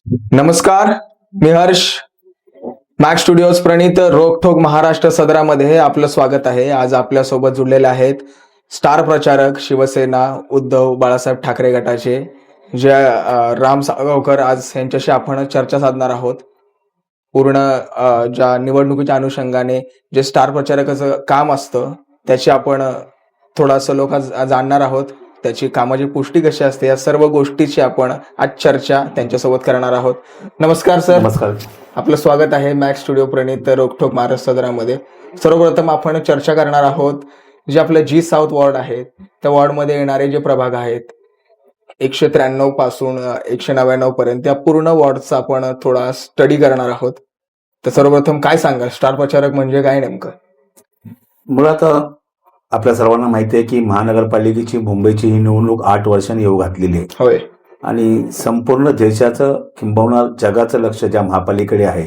नमस्कार, मी Harsh. Max studios प्रणीत रोकठोक महाराष्ट्र सदरामध्ये आपलं स्वागत आहे. आज आपल्यासोबत जुळलेले आहेत स्टार प्रचारक शिवसेना उद्धव बाळासाहेब ठाकरे गटाचे जे राम साळगावकर. आज यांच्याशी आपण चर्चा साधणार आहोत. पूर्ण ज्या निवडणुकीच्या अनुषंगाने जे स्टार प्रचारकाचं काम असतं त्याची आपण थोडासा लोक जाणणार आहोत. त्याची कामाची पुष्टी कशी असते या सर्व गोष्टीची आपण आज चर्चा त्यांच्यासोबत करणार आहोत. नमस्कार सर. नमस्कार. आपलं स्वागत आहे मॅक्स स्टुडिओ प्रणीत रोकठोक महाराष्ट्र सदरामध्ये. सर्वप्रथम आपण चर्चा करणार आहोत जे आपलं जी साऊथ वॉर्ड आहे त्या वॉर्डमध्ये येणारे जे प्रभाग आहेत 193 पासून 199 पर्यंत त्या पूर्ण वॉर्डचा आपण थोडा स्टडी करणार आहोत. तर सर्वप्रथम काय सांगाल, स्टार प्रचारक म्हणजे काय नेमकं? मुळात आपल्या सर्वांना माहिती आहे की महानगरपालिकेची मुंबईची ही निवडणूक 8 वर्षांनी येऊ घातलेली आहे. होय. आणि संपूर्ण देशाचं किंबहुना जगाचं लक्ष ज्या महापालिकेकडे आहे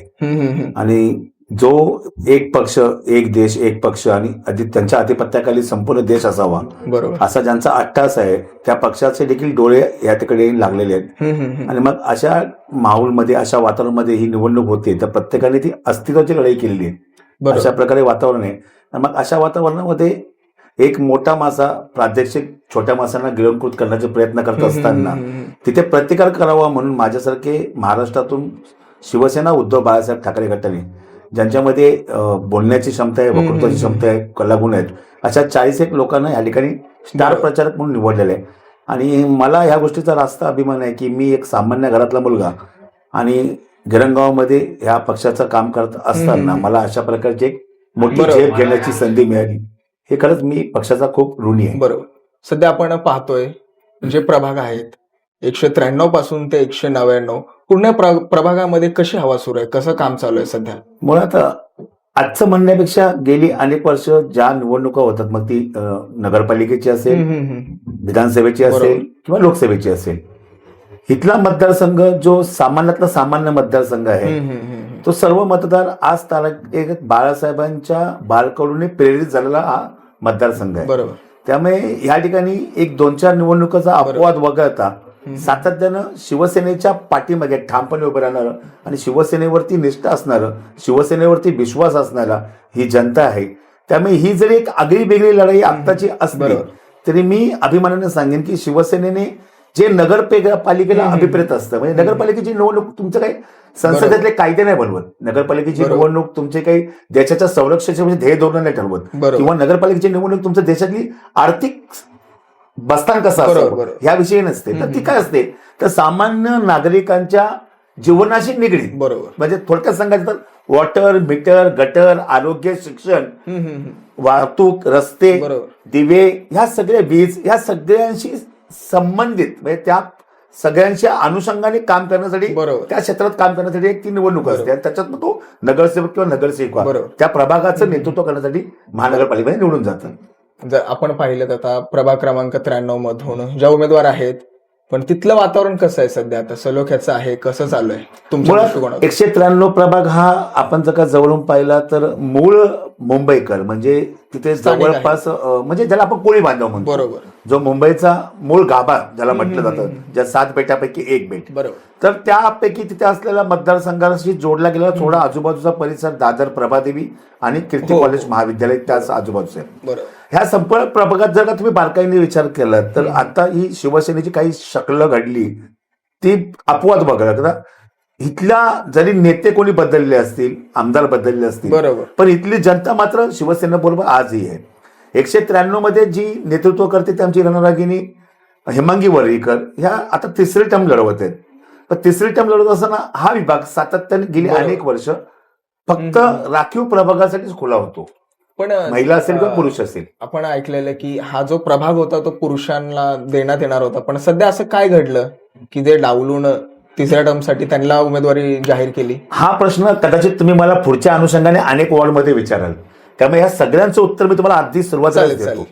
आणि जो एक पक्ष एक देश एक पक्ष आणि त्यांच्या आधिपत्याखाली संपूर्ण देश असावा बरोबर असा ज्यांचा अट्टास आहे त्या पक्षाचे देखील डोळे या तिकडे लागलेले आहेत. आणि मग अशा माहोलमध्ये अशा वातावरणामध्ये ही निवडणूक होते तर प्रत्येकाने ती अस्तित्वाची लढाई केलेली आहे. अशा प्रकारे वातावरण आहे. मग अशा वातावरणामध्ये एक मोठा मासा प्रादेशिक छोट्या मासांना गिळंकृत करण्याचे प्रयत्न करत असताना तिथे प्रतिकार करावा म्हणून माझ्यासारखे महाराष्ट्रातून शिवसेना उद्धव बाळासाहेब ठाकरे गटाने ज्यांच्यामध्ये बोलण्याची क्षमता आहे, वक्तृत्वाची क्षमता आहे, कलागुण आहेत, अशा 41 लोकांना या ठिकाणी स्टार प्रचारक म्हणून निवडलेले आहे. आणि मला ह्या गोष्टीचा रास्त अभिमान आहे की मी एक सामान्य घरातला मुलगा आणि गिरणगावमध्ये ह्या पक्षाचं काम करत असताना मला अशा प्रकारची एक मोठी झेप घेण्याची संधी मिळाली. हे खरंच मी पक्षाचा खूप ऋणी आहे. बरोबर. सध्या आपण पाहतोय जे प्रभाग आहेत 193 पासून ते 199 पूर्ण प्रभागामध्ये कशी हवा सुरू आहे, कसं काम चालू आहे सध्या? मुळात आजचं म्हणण्यापेक्षा गेली अनेक वर्ष ज्या निवडणुका होतात मग ती नगरपालिकेची असेल, विधानसभेची असेल किंवा लोकसभेची असेल, इथला मतदारसंघ जो सामान्यातला सामान्य मतदारसंघ आहे तो सर्व मतदार आज तारखेत बाळासाहेबांच्या बाळकडून प्रेरित झालेला हा मतदारसंघ आहे. बरोबर. त्यामुळे या ठिकाणी एक 2-4 निवडणुकाचा अपवाद वगळता सातत्यानं शिवसेनेच्या पाठीमागे ठामपणे उभं राहणारं आणि शिवसेनेवरती निष्ठा असणारं, शिवसेनेवरती विश्वास असणारा ही जनता आहे. त्यामुळे ही जरी एक आगळी वेगळी लढाई आत्ताची असली तरी मी अभिमानाने सांगेन की शिवसेनेने जे नगरपालिकेला अभिप्रेत असतं, म्हणजे नगरपालिकेची निवडणूक तुमचं काही संसदेतले कायदे नाही बनवत, नगरपालिकेची निवडणूक तुमचे काही देशाच्या संरक्षणाचे म्हणजे ध्येय धोरण नाही ठरवत, किंवा नगरपालिकेची निवडणूक तुमच्या देशातली आर्थिक बस्तान कसं असतं ह्या विषयी नसते. तर ती काय असते तर सामान्य नागरिकांच्या जीवनाशी निगडीत. बरोबर. म्हणजे थोडक्यात सांगायचं तर वॉटर, मीटर, गटर, आरोग्य, शिक्षण, वाहतूक, रस्ते, दिवे, ह्या सगळ्या वीज, ह्या सगळ्यांशी संबंधित म्हणजे त्या सगळ्यांच्या अनुषंगाने काम करण्यासाठी त्या क्षेत्रात काम करण्यासाठी एक ती निवडणूक असते आणि त्याच्यात मग तो नगरसेवक किंवा नगरसेविका त्या प्रभागाचं नेतृत्व करण्यासाठी महानगरपालिकेमध्ये निवडून जातात. जर आपण पाहिलं तर आता प्रभाग क्रमांक 93 मधून ज्या उमेदवार आहेत पण तिथलं वातावरण कसं आहे सध्या, आता सलोख्याचं आहे, कसं चालू आहे तुमच्या दृष्टिकोनातून? 193 प्रभाग हा आपण जर का जवळून पाहिला तर मूळ मुंबईकर म्हणजे तिथे जवळपास म्हणजे ज्याला आपण कोळी बांधव म्हणतो, बरोबर, जो मुंबईचा मूळ गाभा ज्याला म्हटलं जातं, ज्या 7 बेटापैकी एक बेट, बरोबर, तर त्यापैकी तिथे असलेल्या मतदारसंघाशी जोडला गेलेला थोडा आजूबाजूचा परिसर दादर, प्रभादेवी आणि कीर्ती कॉलेज महाविद्यालय त्याच आजूबाजूचं आहे. बरोबर. ह्या संपूर्ण प्रभागात जर का तुम्ही बारकाईने विचार केला तर आता ही शिवसेनेची काही शक्ल घडली ती अपवाद बघा. इथल्या जरी नेते कोणी बदलले असतील, आमदार बदलले असतील, बरोबर, पण इथली जनता मात्र शिवसेनेबरोबर आजही आहे. 193 मध्ये जी नेतृत्व करते ती आमची रणरागिणी हेमांगी वरळीकर ह्या आता 3री टर्म लढवत आहेत. पण 3री टर्म लढवत असताना हा विभाग सातत्याने गेली अनेक वर्ष फक्त राखीव प्रभागासाठीच खुला होतो, पण महिला असेल किंवा पुरुष असेल. आपण ऐकलेलं की हा जो प्रभाग होता तो पुरुषांना देण्यात येणार होता, पण सध्या असं काय घडलं की जे डावलून 3ऱ्या टर्मसाठी त्यांना उमेदवारी जाहीर केली? हा प्रश्न कदाचित तुम्ही मला पुढच्या अनुषंगाने अनेक वॉर्डमध्ये विचाराल, त्यामुळे ह्या सगळ्यांचं उत्तर मी तुम्हाला आधी सुरुवातीला देतो.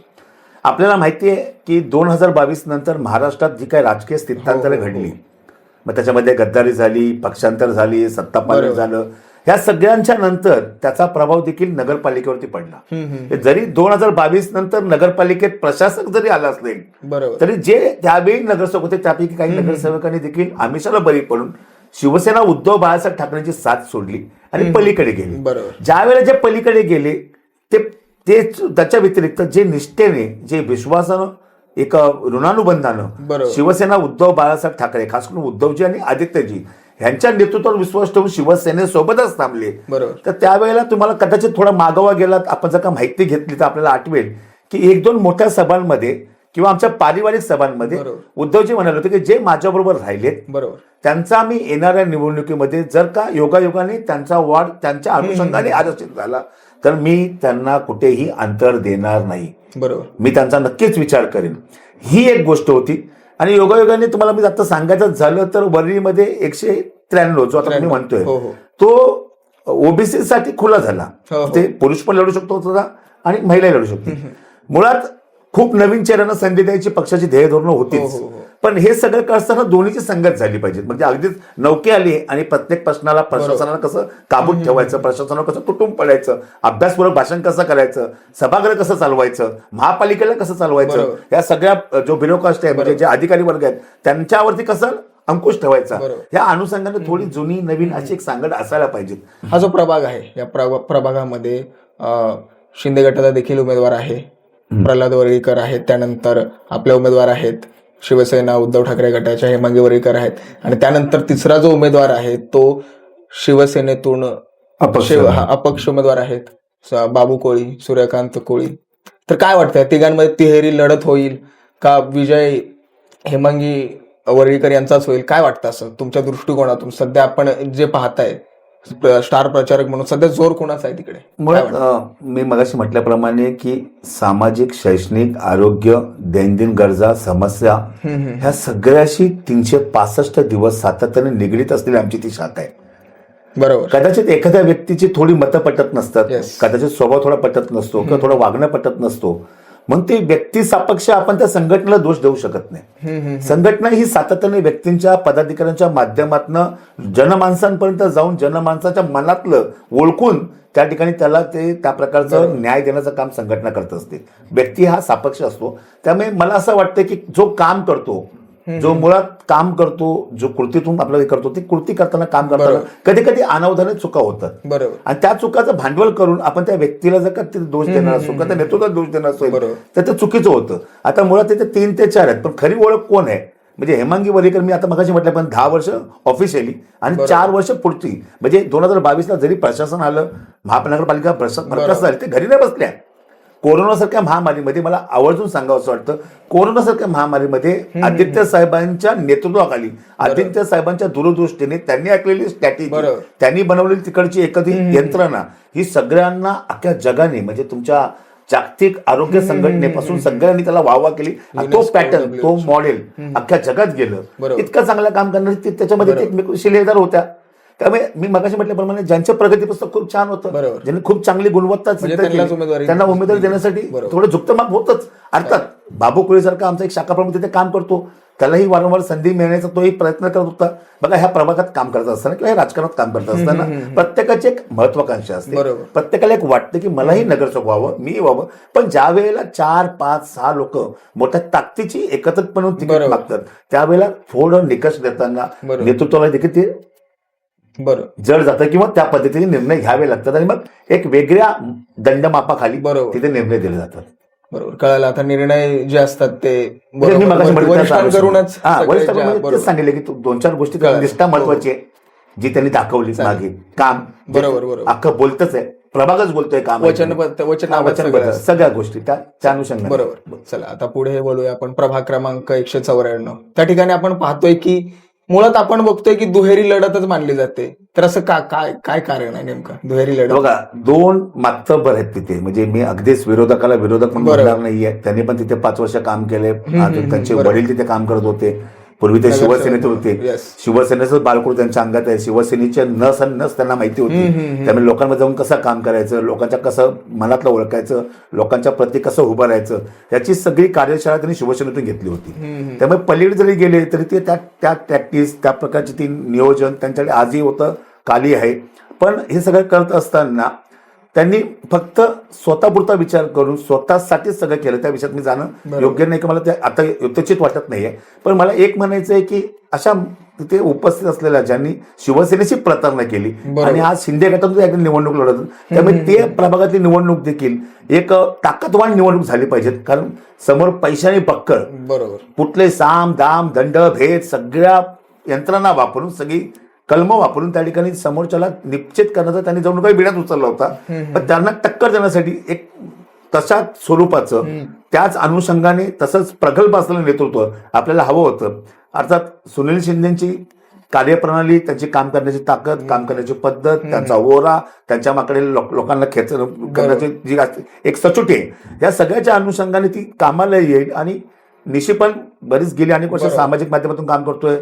आपल्याला माहितीये की 2022 नंतर महाराष्ट्रात जी काही राजकीय स्थित्यांतरे घडली, मग त्याच्यामध्ये गद्दारी झाली, पक्षांतर झाली, सत्तापालट झालं, ह्या सगळ्यांच्या नंतर त्याचा प्रभाव देखील नगरपालिकेवरती पडला. जरी 2022 नंतर नगरपालिकेत प्रशासक जरी आला असेल तरी जे त्यावेळी नगरसेवक होते त्यापैकी काही नगरसेवकांनी देखील आमिषाला बळी पडून शिवसेना उद्धव बाळासाहेब ठाकरेंची साथ सोडली आणि पलीकडे गेली. बरोबर. ज्या वेळेला जे पलीकडे गेले ते ते त्याच्या व्यतिरिक्त जे निष्ठेने, जे विश्वासानं, एक ऋणानुबंधानं बरोबर. शिवसेना उद्धव बाळासाहेब ठाकरे, खास करून उद्धवजी आणि आदित्यजी यांच्या नेतृत्वावर विश्वास ठेवून शिवसेनेसोबतच थांबले. बरोबर. तर त्यावेळेला तुम्हाला कदाचित थोडा मागोवा गेलात, आपण जर का माहिती घेतली तर आपल्याला आठवेल की एक दोन मोठ्या सभांमध्ये किंवा आमच्या पारिवारिक सभांमध्ये बरोबर. उद्धवजी म्हणाले होते की जे माझ्याबरोबर राहिलेत बरोबर. त्यांचा मी येणाऱ्या निवडणुकीमध्ये जर का योगायोगाने त्यांचा वाढ त्यांच्या अनुषंगाने आरक्षित झाला तर मी त्यांना कुठेही अंतर देणार नाही. बरोबर. मी त्यांचा नक्कीच विचार करेन. ही एक गोष्ट होती. आणि योगायोगाने तुम्हाला मी आता सांगायचं झालं तर वरळीमध्ये 193 जो आता मी म्हणतोय हो, हो. तो ओबीसी साठी खुला झाला. हो, हो. ते पुरुष पण लढू शकतो होता आणि महिलाही लढू शकते. मुळात खूप नवीन चेहऱ्यांना संधी द्यायची पक्षाची ध्येय धोरणं होतीच. हो, हो, हो. पण हे सगळं करताना दोन्हीची संगत झाली पाहिजे. म्हणजे अगदीच नौके आली आणि प्रत्येक प्रश्नाला प्रशासनाला कसं काबूत ठेवायचं, प्रशासनाला कसं तुटून पडायचं, अभ्यासपूर्वक भाषण कसं करायचं, सभागृह कसं चालवायचं, महापालिकेला कसं चालवायचं, बरोबर. या सगळ्या जो ब्युरोक्रास्ट आहे म्हणजे जे अधिकारी वर्ग आहेत त्यांच्यावरती कसं अंकुश ठेवायचा, बरोबर. या अनुषंगाने थोडी जुनी नवीन अशी एक सांगड असायला पाहिजे. हा जो प्रभाग आहे या प्रभागामध्ये शिंदे गटाचा देखील उमेदवार आहे, प्रल्हाद वरळीकर आहेत, त्यानंतर आपले उमेदवार आहेत शिवसेना उद्धव ठाकरे गटाच्या हेमांगी वरळीकर आहेत, आणि त्यानंतर तिसरा जो उमेदवार आहे तो शिवसेनेतून अपक्ष उमेदवार आहेत बाबू कोळी, सूर्यकांत कोळी. तर काय वाटतं तिघांमध्ये तिहेरी लढत होईल का विजय हेमांगी वरळीकर यांचाच होईल? काय वाटतं असं तुमच्या दृष्टिकोनातून? सध्या आपण जे पाहताय स्टार प्रचारक म्हणून सध्या जोर कोणाचा आहे तिकडे? मुळात मी मगाशी म्हटल्याप्रमाणे की सामाजिक, शैक्षणिक, आरोग्य, दैनंदिन गरजा, समस्या ह्या सगळ्याशी 365 दिवस सातत्याने निगडीत असलेली आमची ती शाखा आहे. बरोबर. कदाचित एखाद्या व्यक्तीची थोडी मतं पटत नसतात, Yes. कदाचित स्वभाव थोडा पटत नसतो किंवा थोडं वागणं पटत नसतो, मग ते व्यक्ती सापेक्ष आपण त्या संघटनेला दोष देऊ शकत नाही. संघटना ही सातत्याने व्यक्तींच्या, पदाधिकाऱ्यांच्या माध्यमातून जनमानसांपर्यंत जाऊन जनमानसाच्या मनातलं ओळखून त्या ठिकाणी त्याला ते त्या प्रकारचं न्याय देण्याचं काम संघटना करत असते. व्यक्ती हा सापेक्ष असतो. त्यामुळे मला असं वाटतं की जो काम करतो, जो मुळात काम करतो, जो कृतीतून आपल्याला करतो, ती कृती करताना काम करताना कधी कधी अनावधाने चुका होतात. बरोबर. आणि त्या चुकाचं भांडवल करून आपण त्या व्यक्तीला जर का दोष देणार असो किंवा त्या नेतृत्वाला दोष देणार असो तर ते चुकीचं होतं. आता मुळात तिथे 3 ते 4 आहेत, पण खरी ओळख कोण आहे? म्हणजे हेमांगी वरळीकर, मी आता मगाशी म्हटलं पण 10 वर्ष ऑफिशियली आणि 4 वर्ष पुढची, म्हणजे 2022ला जरी प्रशासन आलं, महानगरपालिका प्रशासन आली, ते घरी नाही बसल्या. कोरोनासारख्या महामारीमध्ये मला आवर्जून सांगावं असं वाटतं, कोरोनासारख्या महामारीमध्ये आदित्य साहेबांच्या नेतृत्वाखाली, आदित्य साहेबांच्या दूरदृष्टीने त्यांनी ऐकलेली स्ट्रॅटेजी, त्यांनी बनवलेली तिकडची एखादी यंत्रणा, ही सगळ्यांना अख्ख्या जगाने, म्हणजे तुमच्या जागतिक आरोग्य संघटनेपासून सगळ्यांनी त्याला वाहवा केली. तो पॅटर्न, तो मॉडेल अख्ख्या जगात गेलं. इतकं चांगलं काम करणारे त्याच्यामध्ये ते शिलेदार होत्या. त्यामुळे मी मगाशी म्हटल्याप्रमाणे ज्यांच्या प्रगती पुस्तक खूप छान होतं, ज्यांनी खूप चांगली गुणवत्ता त्यांना उमेदवारी देण्यासाठी थोडं झुकतमाप होतच. अर्थात बाबू कोळीसारखा आमचा एक शाखा प्रमुख तिथे काम करतो, त्यालाही वारंवार संधी मिळण्याचा तोही प्रयत्न करत होता. बघा, ह्या प्रभागात काम करत असताना किंवा राजकारणात काम करत असताना प्रत्येकाची एक महत्वाकांक्षा असते. प्रत्येकाला एक वाटतं की मलाही नगरसेवक व्हावं, मी व्हावं. पण ज्या वेळेला 4, 5, 6 लोक मोठ्या ताकदीची एकत्रितपणे तिकीट मागतात त्यावेळेला थोडं निकष देताना नेतृत्वाला देखील ते जड जातं किंवा त्या पद्धतीने निर्णय घ्यावे लागतात आणि मग एक वेगळ्या दंडमापाखाली तिथे निर्णय दिले जातात. बरोबर, कळालं. आता निर्णय जे असतात ते वरिष्ठांकडूनच सांगितले की 2-4 गोष्टी निष्ठा महत्वाची आहे जी त्यांनी दाखवली मागे. काम बरोबर अख्खं बोलतच आहे, प्रभागच बोलतोय, काम वचन सगळ्या गोष्टी त्या अनुषंगाने. बरोबर. चला आता पुढे बोलूया आपण प्रभाग क्रमांक 194. त्या ठिकाणी आपण पाहतोय की मुळात आपण बघतोय की दुहेरी लढतच मानली जाते. तर असं काय कारण आहे नेमकं दुहेरी लढत? बघा, 2 मातबर आहेत तिथे. म्हणजे मी अगदीच विरोधकाला विरोधक म्हणून म्हणणार नाहीये. त्यांनी पण तिथे 5 वर्ष काम केले. त्यांचे वडील तिथे काम करत होते. पूर्वी ते शिवसेनेत होते. शिवसेनेचं बाळकूळ त्यांच्या अंगात आहे. शिवसेनेचे नस त्यांना माहिती होती. त्यामुळे लोकांमध्ये जाऊन कसं काम करायचं, लोकांच्या कसं मनातलं ओळखायचं, लोकांच्या प्रती कसं उभं राहायचं, याची सगळी कार्यशाळा त्यांनी शिवसेनेतून घेतली होती. त्यामुळे पलीकडे जरी गेले तरी ते त्या प्रॅक्टिस, त्या प्रकारची ती नियोजन त्यांच्याकडे आजही होतं, काली आहे. पण हे सगळं करत असताना त्यांनी फक्त स्वतःपुरता विचार करून स्वतःसाठीच सगळं केलं. त्या विषयात मी जाणं योग्य नाही की मला ते आता यथोचित वाटत नाहीये. पण मला एक म्हणायचं आहे की अशा तिथे उपस्थित असलेल्या ज्यांनी शिवसेनेची प्रतारणा केली बरोबर. आणि आज शिंदे गटातून एकदा निवडणूक लढत, त्यामुळे ते प्रभागातली निवडणूक देखील एक ताकदवान निवडणूक झाली पाहिजे. कारण समोर पैशाने पक्कळ बरोबर. कुठले साम दाम दंड भेद सगळ्या यंत्रणा वापरून, सगळी कलम वापरून त्या ठिकाणी समोरच्याला निश्चित करण्याचा त्यांनी जाऊन काही बिडात उचलला होता. पण त्यांना टक्कर देण्यासाठी एक तशा स्वरूपाचं, त्याच अनुषंगाने तसंच प्रगल्भ असलेलं नेतृत्व आपल्याला हवं होतं. अर्थात सुनील शिंदेची कार्यप्रणाली, त्यांची काम करण्याची ताकद, काम करण्याची पद्धत, त्यांचा ओरा, त्यांच्या माकडे लोकांना खेच करण्याची जी एक सचोटी आहे, या सगळ्याच्या अनुषंगाने ती कामाला येईल. आणि निशी पण बरीच गेली अनेक वर्ष सामाजिक माध्यमातून काम करतोय.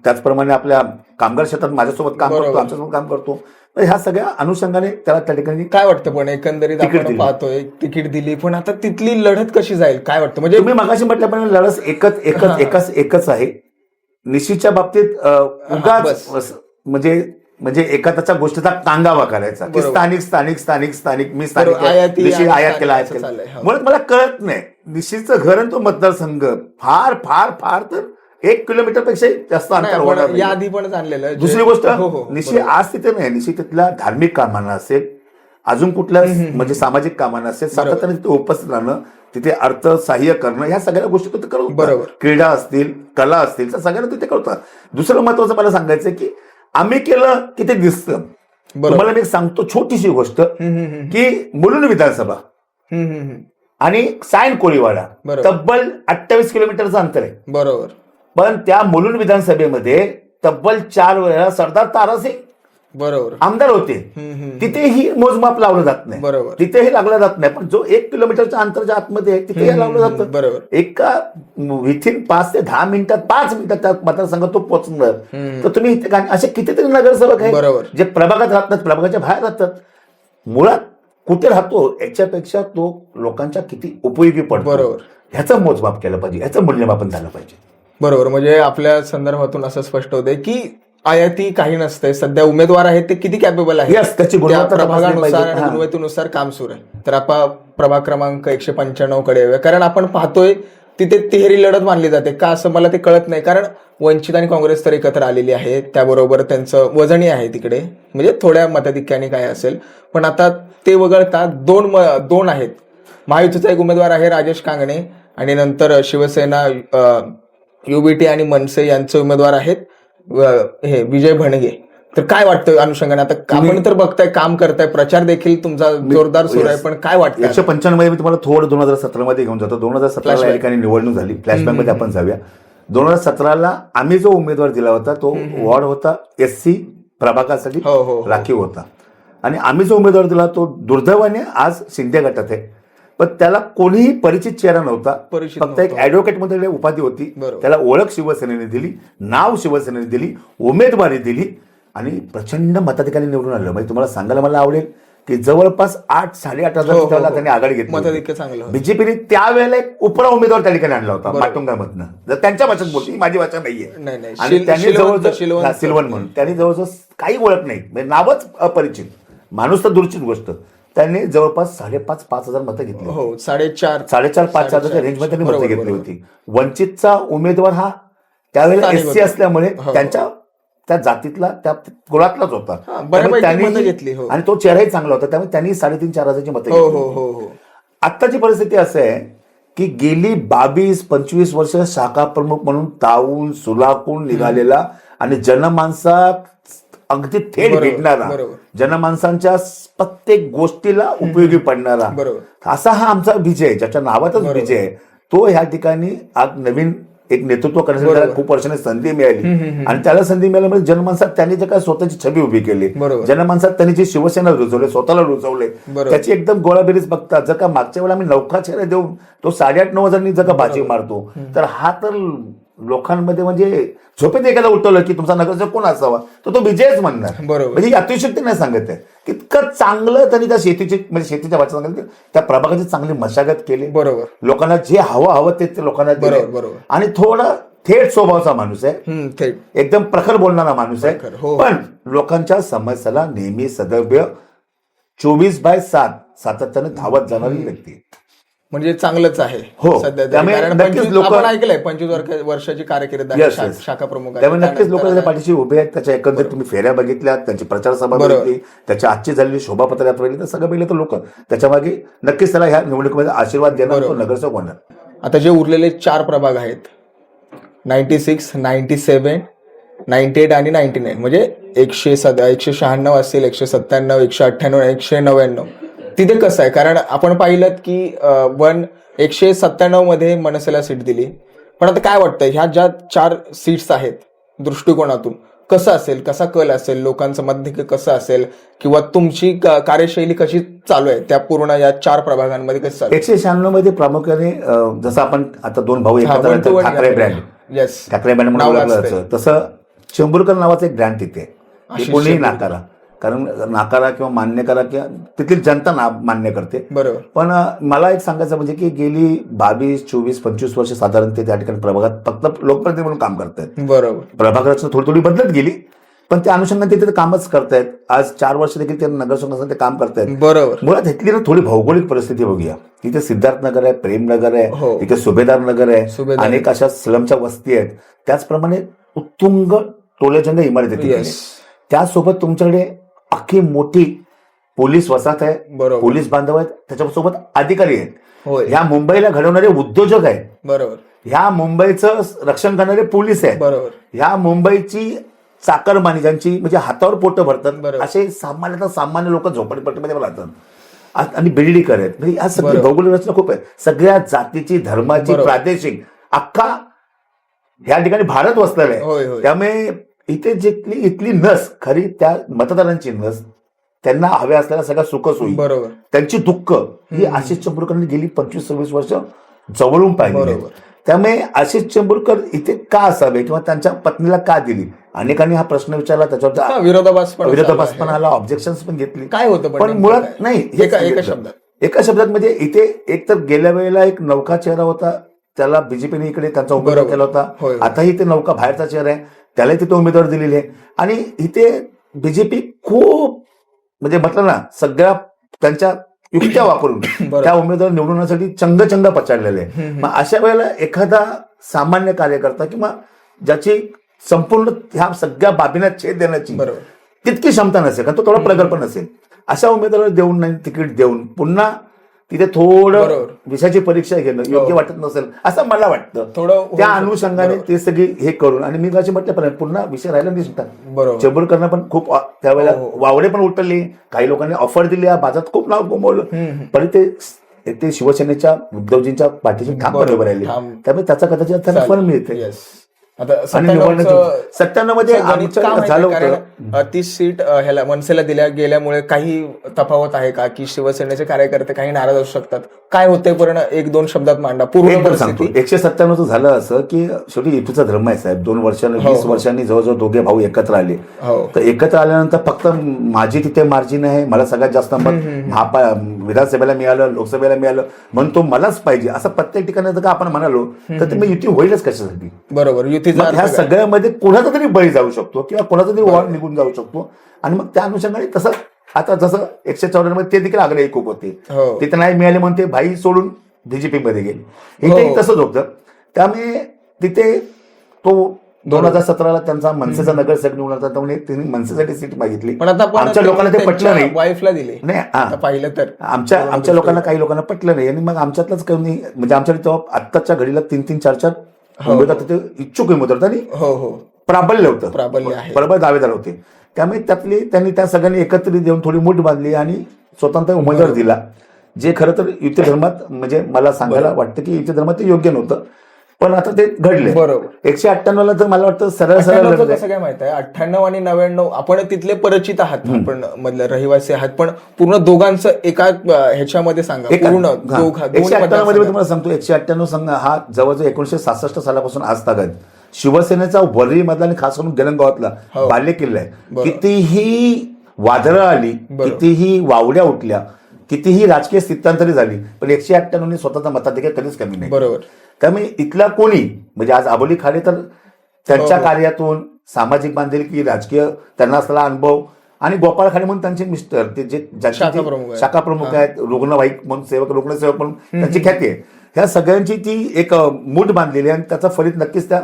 त्याचप्रमाणे आपल्या कामगार क्षेत्रात माझ्यासोबत काम करतो, आमच्यासोबत काम करतो. ह्या सगळ्या अनुषंगाने त्याला त्या ठिकाणी काय वाटतं पण एकंदरीत आपण पाहतोय तिकीट दिली, पण आता तिथली लढत कशी जाईल काय वाटतं? म्हणजे तुम्ही मगाशी म्हटल्याप्रमाणे लढत एकच आहे. निशीच्या बाबतीत उगाच म्हणजे एका त्याच्या गोष्टीचा कांगावा करायचा की स्थानिक मी स्थानिक निशी आयात केला. म्हणून मला कळत नाही, निशीचं घर आणि तो मतदारसंघ फार फार फार तर 1 किलोमीटरपेक्षा जास्त अंतर होणार या आधी पण आणलेलं. दुसरी गोष्ट, निशी आज तिथे नाही, निशी तिथल्या धार्मिक कामांना असेल, अजून कुठल्या म्हणजे सामाजिक कामांना असेल, सातत्याने तिथे उपस्थित राहणं, तिथे अर्थ सहाय्य करणं, ह्या सगळ्या गोष्टी तिथे करत बरोबर. क्रीडा असतील, कला असतील, तर सगळ्यांना तिथे करतात. दुसरं महत्वाचं मला सांगायचं की आम्ही केलं की ते दिसतं. तुम्हाला मी सांगतो छोटीशी गोष्ट की मुलुंड विधानसभा आणि सायन कोळीवाडा तब्बल 28 किलोमीटरचं अंतर आहे. बरोबर. पण त्या मुलुंड विधानसभेमध्ये तब्बल 4 वेळा सरदार तारासिंग बरोबर आमदार होते. तिथेही मोजमाप लावलं जात नाही. बरोबर. तिथेही लागलं जात नाही. पण जो 1 किलोमीटरच्या अंतरच्या आतमध्ये आहे तिथेही लावलं जातं. बरोबर. एका विथिन 5 ते 10 मिनिटात 5 मिनिटात त्या मतदारसंघात तो पोहोचणार. तर तुम्ही इथे असे कितीतरी नगरसेवक आहेत जे प्रभागात राहतात, प्रभागाच्या बाहेर राहतात. मुळात कुठे राहतो याच्यापेक्षा तो लोकांच्या किती उपयोगी पडतो, बरोबर, ह्याचं मोजमाप केलं पाहिजे, ह्याचं मूल्यमापन झालं पाहिजे. बरोबर. म्हणजे आपल्या संदर्भातून असं स्पष्ट होतंय की आयाती काही नसतंय. सध्या उमेदवार आहेत ते किती कॅपेबल आहेत त्याची गुणवत्ता प्रभागानुसार आणि गुणवत्तेनुसार काम सुरू आहे. तर आपण प्रभाग क्रमांक 195 कडे येऊया. कारण आपण पाहतोय तिथे तिहेरी लढत मानली जाते का, असं मला ते कळत नाही. कारण वंचित आणि काँग्रेस तर एकत्र आलेली आहे, त्याबरोबर त्यांचं वजनही आहे तिकडे, म्हणजे थोड्या मताधिक्याने काय असेल. पण आता ते वगळता दोन आहेत. महायुतीचा एक उमेदवार आहे राजेश कांगणे, आणि नंतर शिवसेना, युबीटी आणि मनसे यांचे उमेदवार आहेत हे विजय भणगे. तर काय वाटतं अनुषंगाने? आता आपण तर बघताय, काम करताय, प्रचार देखील तुमचा जोरदार सुरू आहे, पण काय वाटतं? 195 मध्ये मी तुम्हाला थोडं 2017 मध्ये घेऊन जातो. 2017 या ठिकाणी निवडणूक झाली. फ्लॅशबॅक मध्ये आपण जाऊया. 2017ला आम्ही जो उमेदवार दिला होता तो वॉर्ड होता SC प्रभागासाठी राखीव होता, आणि आम्ही जो उमेदवार दिला तो दुर्दैवाने आज शिंदे गटात आहे. पण त्याला कोणीही परिचित चेहरा नव्हता. फक्त एक ऍडव्होकेट मध्ये उपाधी होती. त्याला ओळख शिवसेनेने दिली, नाव शिवसेनेने दिली, उमेदवारी दिली, आणि प्रचंड मताधिकारी निवडून आलं. म्हणजे तुम्हाला सांगायला मला आवडेल की जवळपास 8-8.5 त्यांनी आघाडी घेतली. मताधिक्य चांगलं. बीजेपीने त्यावेळेला एक उपरा उमेदवार त्या ठिकाणी आणला होता माटुंगामधनं. जर त्यांच्या भाषेत बोलते, माझी भाषा नाहीये. आणि त्यांनी जवळजवळ सिल्वन म्हणून त्यांनी जवळजवळ काही ओळख नाही, म्हणजे नावच अपरिचित, माणूस तर दूरचीच गोष्ट. त्यांनी जवळपास 5,500 मतं घेतली. 4.5-5,000 रेंजमध्ये त्यांनी मतं घेतली होती. वंचितचा उमेदवार हा त्यावेळेला SC असल्यामुळे त्यांच्या त्या जातीतला, त्या कुळातलाच होता, आणि तो चेहराही चांगला होता, त्यामुळे त्यांनी 3,500-4,000 मतं घेतली. आत्ताची परिस्थिती असं आहे की गेली 22-25 वर्ष शाखा प्रमुख म्हणून तावून सुलाकून निघालेला आणि जनमानसात अगदी थेट भेटणारा, जनमानसांच्या प्रत्येक गोष्टीला उपयोगी पडणारा असा हा आमचा विजय आहे, ज्याच्या नावातच विजय आहे. तो ह्या ठिकाणी आज नवीन एक नेतृत्व करण्यासाठी त्याला खूप वर्षांनी संधी मिळाली, आणि त्याला संधी मिळाल्यामुळे जनमानसात त्यांनी जे काय स्वतःची छबी उभी केली, जनमानसात त्यांनी जी शिवसेना रुजवले, स्वतःला रुजवले, त्याची एकदम गोळाबेरीज बघता. जर का मागच्या वेळेला आम्ही नौखा चेहरा देऊन तो 8,500-9 हजारांनी जर का बाजी मारतो, तर हा तर लोकांमध्ये म्हणजे झोपेत एखादा उठवलं की तुमचा नगरसेवक कोण असावा, तर तो विजयच म्हणणार. म्हणजे अतिशक्ती नाही सांगत आहे. इतकं चांगलं त्यांनी त्या शेतीच्या भाषेत सांगितलं, त्या प्रभागाची चांगली मशागत केली. बरोबर. लोकांना जे हवं ते लोकांना दिलं, आणि थोडा थेट स्वभावाचा माणूस आहे, एकदम प्रखर बोलणारा माणूस आहे. पण लोकांच्या समस्याला नेहमी सदैव 24/7 सातत्याने धावत जाणारी व्यक्ती. म्हणजे चांगलंच आहे हो. सध्या तरी. त्यामुळे कारण नक्कीच 25 लोकं- आपण ऐकलंय 25 वर्षाची कारकीर्द आहे Yes, yes. शाखा प्रमुख आहे. त्यामुळे नक्कीच लोक त्यानंतर त्याच्या पाठीशी उभे आहेत. त्याच्या एकंदरीत तुम्ही फेऱ्या बघितल्या, त्यांची प्रचार सभा बरोबर. बघितली, त्याच्या आजची झालेली शोभापत्र बघितली, तर सगळं बघितलं तर लोक त्याच्या मागे नक्कीच त्याला ह्या निवडणुकीमध्ये आशीर्वाद देणार, तो नगरसेवक होणार. आता जे उरलेले 4 प्रभाग आहेत 96, 97, 98 आणि 99 म्हणजे 196 असेल, 197, 198, 199. तिथे कसं आहे, कारण आपण पाहिलं की 197 मध्ये मनसेला सीट दिली. पण आता काय वाटतं, ह्या ज्या 4 सीट्स आहेत दृष्टिकोनातून कसं असेल, कसा कल असेल, लोकांचं मत कसं असेल, किंवा तुमची कार्यशैली कशी चालू आहे त्या पूर्ण या 4 प्रभागांमध्ये कसं चालू 196 मध्ये प्रामुख्याने जसं आपण आता 2 भाऊ एकत्र आले, तर Thackeray brand, yes Thackeray brand म्हणून ओळखलं जातं. तसं चेंबूरकर नावाचं एक ब्रँड तिथे ते कोणीही नाकारा, कारण नाकारा किंवा मान्य करा किंवा तिथली जनता मान्य करते. बरोबर. पण मला एक सांगायचं म्हणजे की गेली 22, 24, 25 वर्ष साधारण ते त्या ठिकाणी प्रभागात फक्त लोकप्रतिनिधी म्हणून काम करतायत. बरोबर. प्रभाग रचना थोडी थोडी बदलत गेली, पण त्या अनुषंगाने ते कामच करतायत. आज 4 वर्ष देखील ते नगरसेवक असताना ते काम करतायत. बरोबर. मुळात इथली ना थोडी भौगोलिक परिस्थिती बघूया. इथे सिद्धार्थ नगर आहे, प्रेम नगर हो. आहे, इथे सुभेदार नगर आहे, सुभेदार. अनेक अशा स्लमच्या वस्ती आहेत. त्याचप्रमाणे उत्तुंग टोलेजंग इमारत आहे तिकडे. त्यासोबत तुमच्याकडे अख्खी मोठी पोलीस वसाहत आहे, बरोबर. पोलीस बांधव आहेत, त्याच्यासोबत अधिकारी आहेत. होय. ह्या मुंबईला घडवणारे उद्योजक आहेत, बरोबर. ह्या मुंबईचं रक्षण करणारे पोलीस आहेत, बरोबर. ह्या मुंबईची चाकरमानी ज्यांची म्हणजे हातावर पोटं भरतात, बरोबर. असे सामान्य लोक झोपडपट्टीमध्ये राहतात आणि बिल्डिकर आहेत. म्हणजे ह्या सगळी बरोबर. भौगोलिक रचना खूप आहे. सगळ्या जातीची, धर्माची, बरोबर. प्रादेशिक अख्खा ह्या ठिकाणी भारत वसलेला होय, आहे. होय. त्यामुळे इथे इथली नस खरी त्या मतदारांची नस, त्यांना हव्या असलेल्या सगळ्या सुखसोयी, बरोबर. त्यांची दुःख ही आशिष चेंबूरकरांनी गेली 25-26 वर्ष जवळून पाहिली. बरोबर. त्यामुळे आशिष चेंबूरकर इथे का असावे किंवा त्यांच्या पत्नीला का दिली, अनेकांनी हा प्रश्न विचारला, त्याच्यावर विरोधाभास पण आला, ऑब्जेक्शन पण घेतली. काय होतं पण मुळात नाही, एका शब्दात म्हणजे इथे एक तर गेल्या वेळेला एक नौका चेहरा होता, त्याला बीजेपीने इकडे त्यांचा उमेदवार केला होता. आताही ते नौका बाहेरचा चेहरा आहे, त्यालाही तिथे उमेदवार दिलेले आहे. आणि इथे बीजेपी खूप म्हणजे म्हटलं ना सगळ्या त्यांच्या युक्त्या वापरून त्या उमेदवार निवडण्यासाठी चंग पछाडलेले आहे. मग अशा वेळेला एखादा सामान्य कार्यकर्ता किंवा ज्याची संपूर्ण ह्या सगळ्या बाबींना छेद देण्याची तितकी क्षमता नसेल, कारण तो थोडा प्रगल्भ नसेल, अशा उमेदवाराला देऊन नाही तिकीट देऊन पुन्हा तिथे थोडं विषयाची परीक्षा घेणं योग्य वाटत नसेल असं मला वाटतं. त्या अनुषंगाने ते सगळी हे करून, आणि मी अशी म्हटल्यापर्यंत पुन्हा विषय राहिला नाही. चेंबूरकरांना पण खूप त्यावेळेला वावडे पण उठले, काही लोकांनी ऑफर दिली, बाजारात खूप नाव गमवलं, पण ते शिवसेनेच्या उद्धवजींच्या पाठीशी ठामपणे उभे राहिले. त्यामुळे त्याचा कदाचित त्यांना फळ मिळते. 97 मध्ये झालं होतं. ती सीट ह्याला मनसेला दिल्या गेल्यामुळे काही तफावत आहे का, की शिवसेनेचे कार्यकर्ते काही नाराज असू शकतात? काय होते पूर्ण 1-2 शब्दात मांडा पूर्ण सांगतो. 197 झालं असं की शेवटी युतीचा धर्म आहे साहेब. 2 वर्षांनी 20 वर्षांनी जवळजवळ दोघे भाऊ एकत्र आले. तर एकत्र आल्यानंतर फक्त माझी तिथे मार्जिन आहे, मला सगळ्यात जास्त मत विधानसभेला मिळालं, लोकसभेला मिळालं म्हणून तो मलाच पाहिजे असं प्रत्येक ठिकाणी जर आपण म्हणालो तर ते युती होईलच कशासाठी? बरोबर. ह्या सगळ्यामध्ये कोणाचा तरी बळी जाऊ शकतो किंवा कोणाचा तरी वॉर्ड निघून जाऊ शकतो. आणि मग त्या अनुषंगाने तसं आता जसं 194 मध्ये ते देखील आग्रही खूप होते, तिथे नाही मिळाले म्हणून ते भाई सोडून बीजेपी मध्ये गेले. इथे तसंच होतं. त्यामुळे तिथे तो 2017ला त्यांचा मनसेचा नगरसेवक निवडला होता, त्यामुळे त्यांनी मनसेसाठी सीट मागितली. आमच्या लोकांना ते पटलं नाही, वाईफला दिली नाही पाहिलं तर आमच्या लोकांना, काही लोकांना पटलं नाही. आणि मग आमच्यातलंच काही म्हणजे आमच्याकडे तेव्हा आत्ताच्या घडीला 3-3, 4-4 उमेदवार तिथे इच्छुक उमेदवार आणि प्राबल्य होतं, प्रबळ दावेदार होते. त्यामुळे त्यांनी त्या सगळ्यांनी एकत्रित देऊन थोडी मूठ बांधली आणि स्वतंत्र उमेदवार दिला, जे खरं तर युती धर्मात म्हणजे मला सांगायला वाटतं की युती धर्मात ते योग्य नव्हतं. पण आता ते घडले. 198ला तर मला वाटतं सरळ कसं काय माहित आहे, 98 आणि 99 आपण तिथले परिचित आहात, आपण मधले रहिवासी आहात, पण पूर्ण दोघांचं एका ह्याच्यामध्ये सांगा पूर्ण. 198 मध्ये तुम्हाला सांगतो, 198 संघ हा जवळजवळ 1966 सालापासून आज तागत शिवसेनेचा वरळी मधला आणि खास करून गणगावातला बाल्य किल्ला आहे. कितीही वादळं आली, कितीही वावड्या उठल्या, कितीही राजकीय स्थित्यांतरी झाली, पण 198 स्वतःचा मताधिकार कधीच कमी नाही. बरोबर. त्यामुळे इथला कोणी म्हणजे आज आबोली खाडे तर त्यांच्या कार्यातून सामाजिक बांधिलकी, राजकीय त्यांना असलेला अनुभव आणि गोपाळ खाडे म्हणून त्यांचे मिस्टर ते जे शाखा प्रमुख आहेत. शाखा प्रमुख आहेत, रुग्णवाहिक म्हणून रुग्णसेवक म्हणून त्यांची ख्याती आहे. ह्या सगळ्यांची ती एक मूठ बांधलेली आहे आणि त्याचा फलित नक्कीच त्या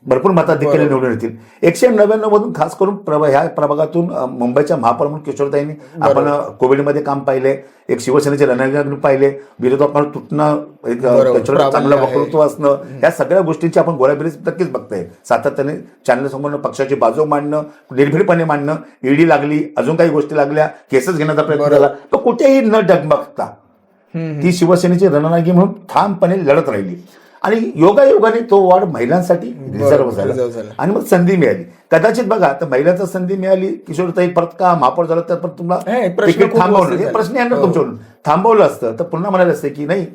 भरपूर मताधिक्याने निवडून येतील. 199 मधून खास करून ह्या प्रभागातून मुंबईच्या महापौर म्हणून किशोरताईंनी आपण कोविडमध्ये काम पाहिले, एक शिवसेनेचे रणनीती पाहिले, विरोधात तुटणं, एक त्याच्यावर चांगलं वक्तृत्व असणं, या सगळ्या गोष्टींची आपण गोळाबेरीज नक्कीच बघताय. सातत्याने चॅनल समोर पक्षाची बाजू मांडणं, निर्भीडपणे मांडणं, ईडी लागली, अजून काही गोष्टी लागल्या, केसेस घेण्याचा प्रयत्न झाला, तर कुठेही न डगमगता ती शिवसेनेची रणरागी म्हणून ठामपणे लढत राहिली. आणि योगायोगाने तो वॉर्ड महिलांसाठी रिझर्व्ह झाला आणि मग संधी मिळाली. कदाचित बघा तर महिलांचा संधी मिळाली, किशोरताई परत का महापौर झालं तर परत तुम्हाला तिकीट थांबवलं, हे प्रश्न येणार तुमच्याकडून, थांबवलं असतं तर पुन्हा म्हणाले असते की नाही,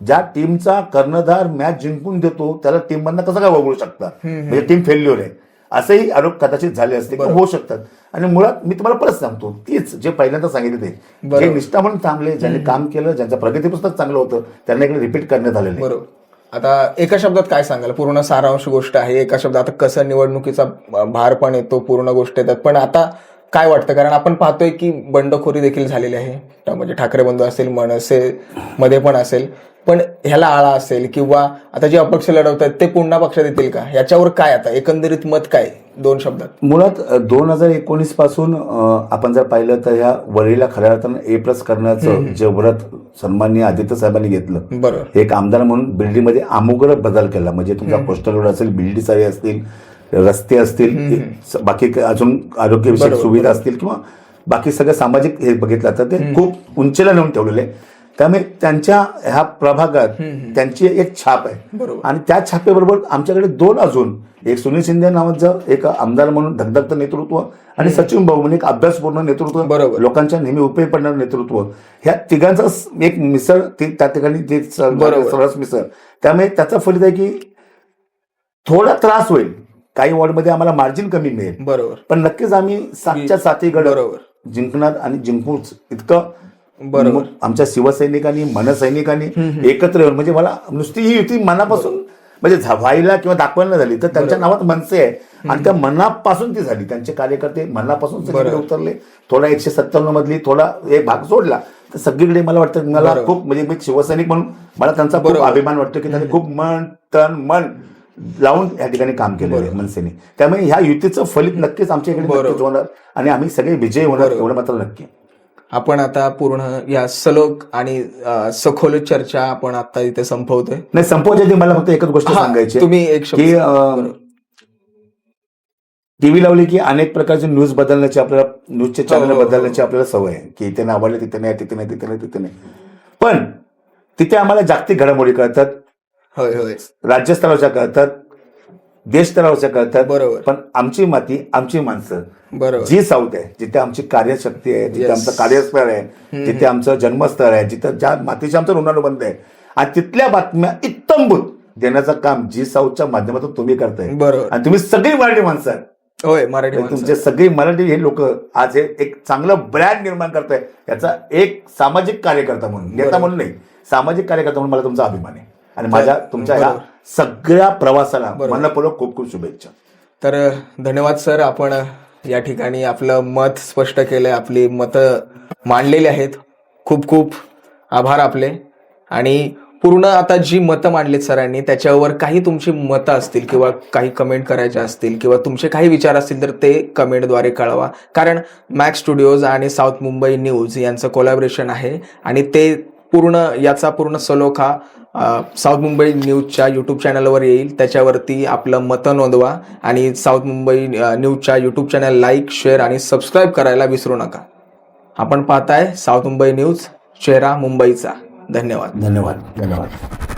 ज्या टीमचा कर्णधार मॅच जिंकून देतो त्याला टीम मधनं कसं काय वगळू शकता, म्हणजे टीम फेल्युअर आहे, असेही आरोप कदाचित झाले असते किंवा होऊ शकतात. आणि मुळात मी तुम्हाला परत सांगतो, तीच जे पहिल्यांदा सांगितले ते जे निष्ठा म्हणून थांबले, ज्यांनी काम केलं, ज्यांचं प्रगती पुस्तक चांगलं होतं, त्यांना इकडे रिपीट करण्यात आलेलं आहे. आता एका शब्दात काय सांगाल, पूर्ण सारांश गोष्ट आहे एका शब्दात. आता कसं निवडणुकीचा भार पण येतो, पूर्ण गोष्ट येतात, पण आता काय वाटतं, कारण आपण पाहतोय की बंडखोरी देखील झालेली आहे, म्हणजे ठाकरे बंधू असेल, मनसे मध्ये पण असेल, पण ह्याला आळा असेल किंवा आता जे अपक्ष लढवत आहेत ते पुन्हा पक्षात येतील का, याच्यावर काय आता एकंदरीत मत काय 2 शब्दात? मुळात 2019 पासून आपण जर पाहिलं तर ह्या वरीला खऱ्या अर्थानं A+ करण्याचं जे व्रत सन्माननीय आदित्य साहेबांनी घेतलं, बरोबर, एक आमदार म्हणून बिल्डिंगमध्ये आमुग्र बदल केला. म्हणजे तुमचा पोस्टल रोड असेल, बिल्डिंग सारी असतील, रस्ते असतील, बाकी अजून आरोग्यविषयक सुविधा असतील किंवा बाकी सगळं सामाजिक हे बघितलं तर ते खूप उंचीला नेऊन ठेवलेले. त्यामुळे त्यांच्या ह्या प्रभागात त्यांची एक छाप आहे आणि त्या छापेबरोबर आमच्याकडे 2 अजून, एक सुनील शिंदे नावाचं एक आमदार म्हणून धगधगतं नेतृत्व आणि सचिन भाऊ म्हणून एक अभ्यासपूर्ण नेतृत्व, लोकांच्या नेहमी उपयोगी पडणारं नेतृत्व, ह्या तिघांचा एक मिसळ त्या ठिकाणी ते सरस मिसळ. त्यामुळे त्याचा फलित आहे की थोडा त्रास होईल, काही वॉर्डमध्ये आम्हाला मार्जिन कमी मिळेल, बरोबर, पण नक्कीच आम्ही 7च्या 7 गड जिंकणार आणि जिंकूच इतकं बरोबर. आमच्या शिवसैनिकांनी, मनसैनिकांनी एकत्र येऊन, म्हणजे मला नुसती ही युती मनापासून म्हणजे व्हायला किंवा दाखवायला झाली, तर त्यांच्या नावात मनसे आहे आणि त्या मनापासून ती झाली. त्यांचे कार्यकर्ते मनापासून सगळीकडे उतरले. थोडा 197 मधली थोडा एक भाग सोडला तर सगळीकडे मला वाटतं, मला खूप म्हणजे मी शिवसैनिक म्हणून मला त्यांचा खूप अभिमान वाटतो की त्यांनी खूप मन लावून या ठिकाणी काम केलेलं आहे मनसेने. त्यामुळे ह्या युतीचं फलित नक्कीच आमच्या इकडे नक्कीच होणार आणि आम्ही सगळे विजयी होणार, एवढं मात्र नक्की. आपण आता पूर्ण या सलोख आणि सखोल चर्चा आपण आता इथे संपवतोय. नाही, संपवण्याची मला फक्त एकच गोष्ट सांगायची, तुम्ही एक की टीव्ही लावली की अनेक प्रकारचे न्यूज बदलण्याची, आपल्याला न्यूजचे चॅनल बदलण्याची आपल्याला सवय आहे की इथे नाही आवडले, तिथे नाही, तिथे नाही, तिथे नाही, तिथे नाही, पण तिथे आम्हाला जागतिक घडामोडी कळतात, राज्यस्तरावरच्या कळतात, देश स्तरावरच्या कळतात, बरोबर, पण आमची माती, आमची माणसं, बरोबर, जी साऊथ आहे, जिथे आमची कार्यशक्ती आहे, जिथे आमचं कार्यस्थळ आहे, जिथे आमचं जन्मस्थळ आहे, जिथं ज्या मातीचे आमचं ऋणानुबंध आहे, आणि तिथल्या बातम्या इत्तंभूत देण्याचं काम जी साऊथच्या माध्यमातून तुम्ही करताय, बरोबर, आणि तुम्ही सगळी मराठी माणसं आहेत. होय, मराठी तुमचे सगळी मराठी हे लोक आज हे एक चांगलं ब्रँड निर्माण करताय, याचा एक सामाजिक कार्यकर्ता म्हणून, नेता म्हणून नाही, सामाजिक कार्यकर्ता म्हणून मला तुमचा अभिमान आहे आणि माझ्या तुमच्या ह्या सगळ्या प्रवासाला मनपूर्वक खूप खूप शुभेच्छा. तर धन्यवाद सर, आपण या ठिकाणी आपलं मत स्पष्ट केलंय, आपली मतं मांडलेली आहेत, खूप खूप आभार आपले. आणि पूर्ण आता जी मतं मांडलीत सरांनी त्याच्यावर काही तुमची मतं असतील किंवा काही कमेंट करायच्या असतील किंवा तुमचे काही विचार असतील तर ते कमेंटद्वारे कळवा, कारण मॅक्स स्टुडिओज आणि साऊथ मुंबई न्यूज यांचं कोलॅबोरेशन आहे आणि ते याचा पूर्ण सलोख हा साऊथ मुंबई न्यूजच्या यूट्यूब चॅनलवर येईल. त्याच्यावरती आपलं मतं नोंदवा आणि साऊथ मुंबई न्यूजच्या यूट्यूब चॅनल लाईक, शेअर आणि सबस्क्राईब करायला विसरू नका. आपण पाहताय साऊथ मुंबई न्यूज, चेहरा मुंबईचा. धन्यवाद. धन्यवाद. धन्यवाद.